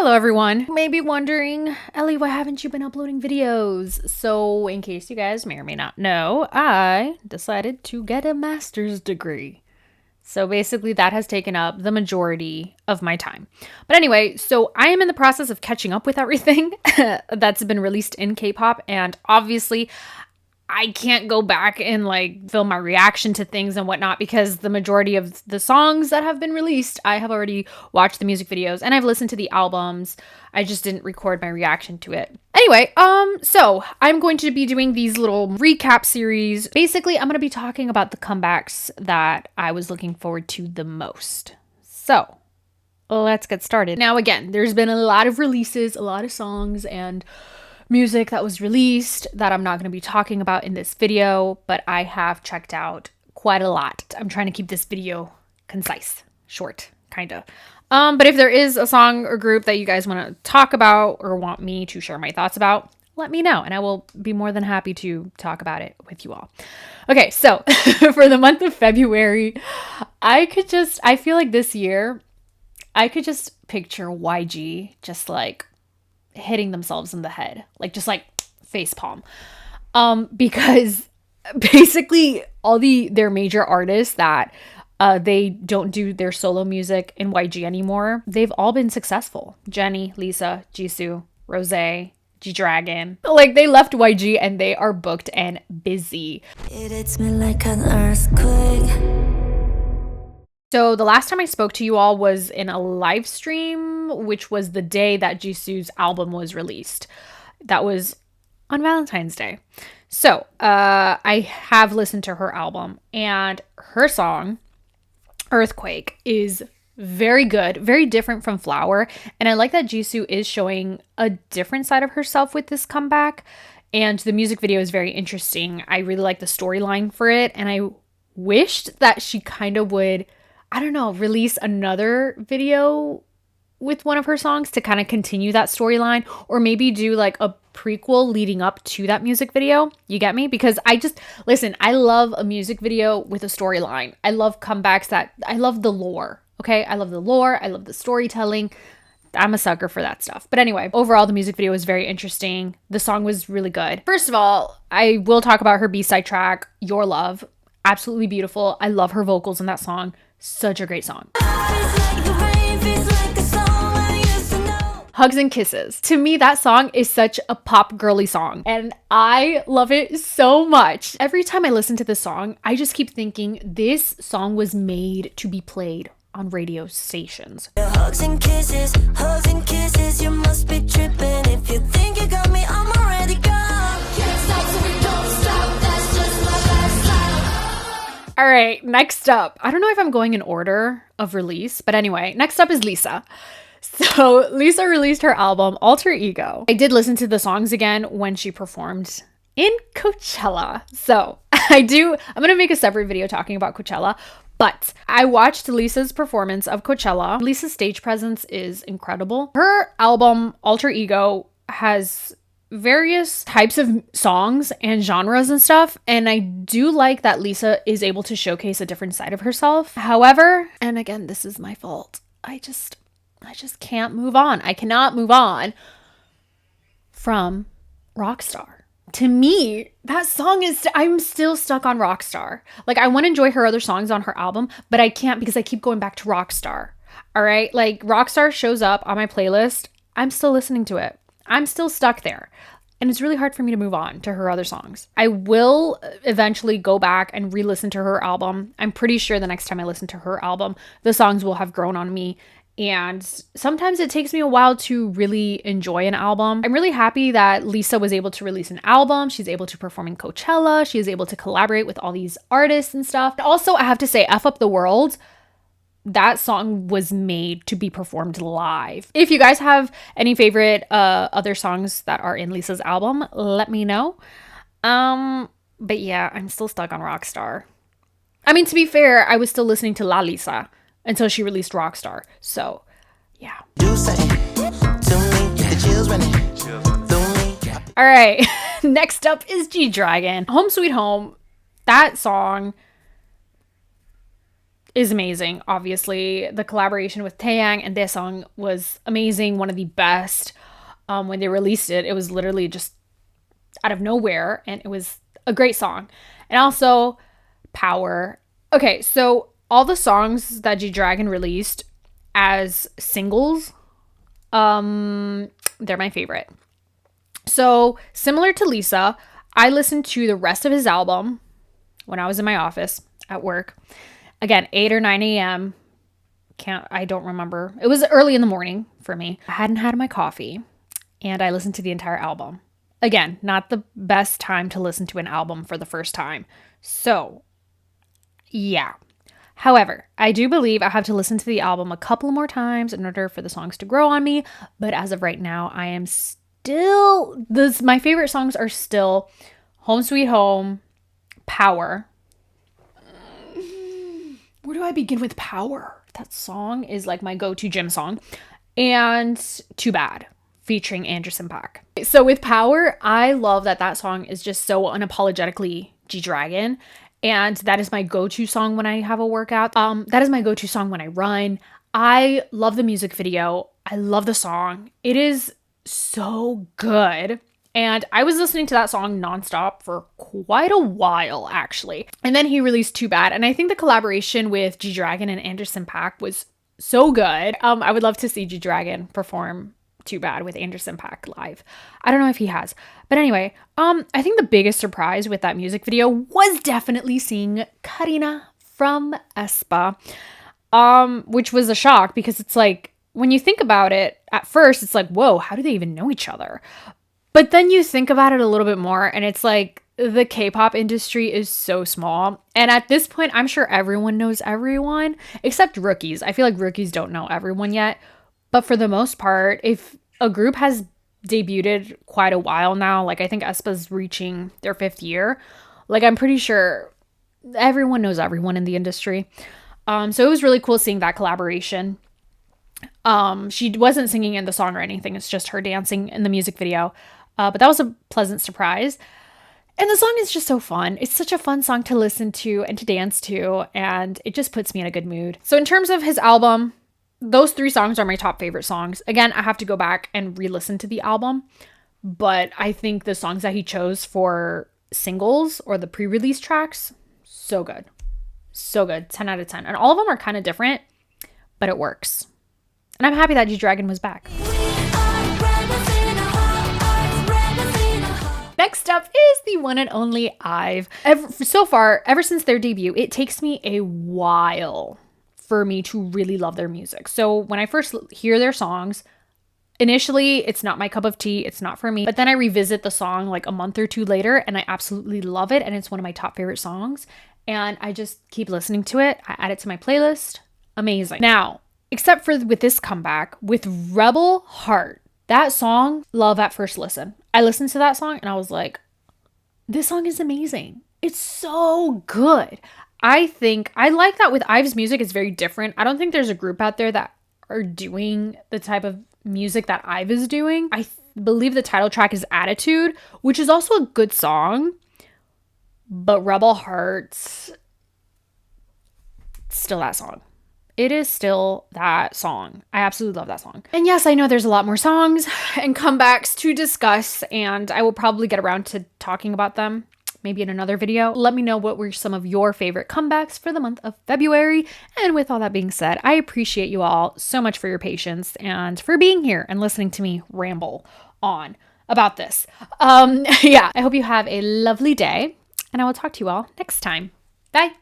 Hello everyone. You may be wondering, Ellie, why haven't you been uploading videos? So in case you guys may or may not know, I decided to get a master's degree. So basically that has taken up the majority of my time. But anyway, so I am in the process of catching up with everything that's been released in K-pop, and obviously I can't go back and like film my reaction to things and whatnot because the majority of the songs that have been released, I have already watched the music videos and I've listened to the albums. I just didn't record my reaction to it. Anyway, so I'm going to be doing these little recap series. Basically, I'm going to be talking about the comebacks that I was looking forward to the most. So let's get started. Now, again, there's been a lot of releases, a lot of songs and music that was released that I'm not going to be talking about in this video, but I have checked out quite a lot. I'm trying to keep this video concise, short, kind of. But if there is a song or group that you guys want to talk about or want me to share my thoughts about, let me know and I will be more than happy to talk about it with you all. Okay, so for the month of February, I feel like this year, I could just picture YG just like hitting themselves in the head, like just like face palm, because basically all their major artists that they don't do their solo music in YG anymore, they've all been successful. Jennie, Lisa, Jisoo, Rose, G-Dragon, like they left YG and they are booked and busy. It hits me like an earthquake. So the last time I spoke to you all was in a live stream, which was the day that Jisoo's album was released. That was on Valentine's Day. So I have listened to her album, and her song, Earthquake, is very good, very different from Flower. And I like that Jisoo is showing a different side of herself with this comeback. And the music video is very interesting. I really like the storyline for it. And I wished that she kind of would, I don't know, release another video with one of her songs to kind of continue that storyline, or maybe do like a prequel leading up to that music video. You get me? Because I love a music video with a storyline. I love comebacks I love the lore. Okay. I love the lore. I love the storytelling. I'm a sucker for that stuff. But anyway, overall, the music video was very interesting. The song was really good. First of all, I will talk about her B-side track, Your Love. Absolutely beautiful. I love her vocals in that song. Such a great song. Hugs and Kisses. To me, that song is such a pop girly song, and I love it so much. Every time I listen to this song, I just keep thinking this song was made to be played on radio stations. Hugs and kisses, you must be tripping. If you think you got me, I'm already gone. Can't stop, so we don't stop. That's just my lifestyle. All right, next up. I don't know if I'm going in order of release, but anyway, next up is Lisa. So Lisa released her album, Alter Ego. I did listen to the songs again when she performed in Coachella. So I'm going to make a separate video talking about Coachella, but I watched Lisa's performance of Coachella. Lisa's stage presence is incredible. Her album, Alter Ego, has various types of songs and genres and stuff, and I do like that Lisa is able to showcase a different side of herself. However, and again, this is my fault, I just can't move on. I cannot move on from Rockstar. To me, that song I'm still stuck on Rockstar. Like, I want to enjoy her other songs on her album, but I can't because I keep going back to Rockstar. All right? Like, Rockstar shows up on my playlist. I'm still listening to it. I'm still stuck there. And it's really hard for me to move on to her other songs. I will eventually go back and re-listen to her album. I'm pretty sure the next time I listen to her album, the songs will have grown on me. And sometimes it takes me a while to really enjoy an album. I'm really happy that Lisa was able to release an album. She's able to perform in Coachella. She is able to collaborate with all these artists and stuff. Also, I have to say, F Up the World, that song was made to be performed live. If you guys have any favorite other songs that are in Lisa's album, let me know. But yeah, I'm still stuck on Rockstar. I mean, to be fair, I was still listening to Lalisa until she released Rockstar. So, yeah. All right. Next up is G-Dragon. Home Sweet Home. That song is amazing. Obviously, the collaboration with Taeyang and Daesung was amazing. One of the best. When they released it, it was literally just out of nowhere, and it was a great song. And also, Power. Okay, so all the songs that G-Dragon released as singles, they're my favorite. So, similar to Lisa, I listened to the rest of his album when I was in my office at work. Again, 8 or 9 a.m. I don't remember. It was early in the morning for me. I hadn't had my coffee, and I listened to the entire album. Again, not the best time to listen to an album for the first time. So, yeah. However, I do believe I have to listen to the album a couple more times in order for the songs to grow on me. But as of right now, I am still... my favorite songs are still Home Sweet Home, Power. Where do I begin with Power? That song is like my go-to gym song. And Too Bad, featuring Anderson .Paak. So with Power, I love that song is just so unapologetically G-Dragon. And that is my go-to song when I have a workout. That is my go-to song when I run. I love the music video. I love the song. It is so good. And I was listening to that song nonstop for quite a while, actually. And then he released Too Bad. And I think the collaboration with G-Dragon and Anderson .Paak was so good. I would love to see G-Dragon perform Too Bad with Anderson .Paak live. I don't know if he has. But anyway, I think the biggest surprise with that music video was definitely seeing Karina from aespa, which was a shock because it's like, when you think about it, at first, it's like, whoa, how do they even know each other? But then you think about it a little bit more, and it's like, the K-pop industry is so small. And at this point, I'm sure everyone knows everyone, except rookies. I feel like rookies don't know everyone yet. But for the most part, if a group has debuted quite a while now, like I think aespa's reaching their 5th year, like I'm pretty sure everyone knows everyone in the industry. So it was really cool seeing that collaboration. She wasn't singing in the song or anything. It's just her dancing in the music video. But that was a pleasant surprise. And the song is just so fun. It's such a fun song to listen to and to dance to. And it just puts me in a good mood. So in terms of his album, those 3 songs are my top favorite songs. Again, I have to go back and re-listen to the album. But I think the songs that he chose for singles or the pre-release tracks, so good. So good. 10 out of 10. And all of them are kind of different, but it works. And I'm happy that G-Dragon was back. Next up is the one and only IVE. So far, ever since their debut, it takes me a while for me to really love their music. So when I first hear their songs, initially, it's not my cup of tea. It's not for me. But then I revisit the song like a month or 2 later, and I absolutely love it. And it's one of my top favorite songs. And I just keep listening to it. I add it to my playlist. Amazing. Now, except for with this comeback, with Rebel Heart, that song, love at first listen. I listened to that song and I was like, this song is amazing. It's so good. I think I like that with IVE's music. It's very different. I don't think there's a group out there that are doing the type of music that IVE is doing. I believe the title track is Attitude, which is also a good song. But Rebel Hearts, still that song. It is still that song. I absolutely love that song. And yes, I know there's a lot more songs and comebacks to discuss, and I will probably get around to talking about them maybe in another video. Let me know what were some of your favorite comebacks for the month of February. And with all that being said, I appreciate you all so much for your patience and for being here and listening to me ramble on about this. Yeah, I hope you have a lovely day, and I will talk to you all next time. Bye.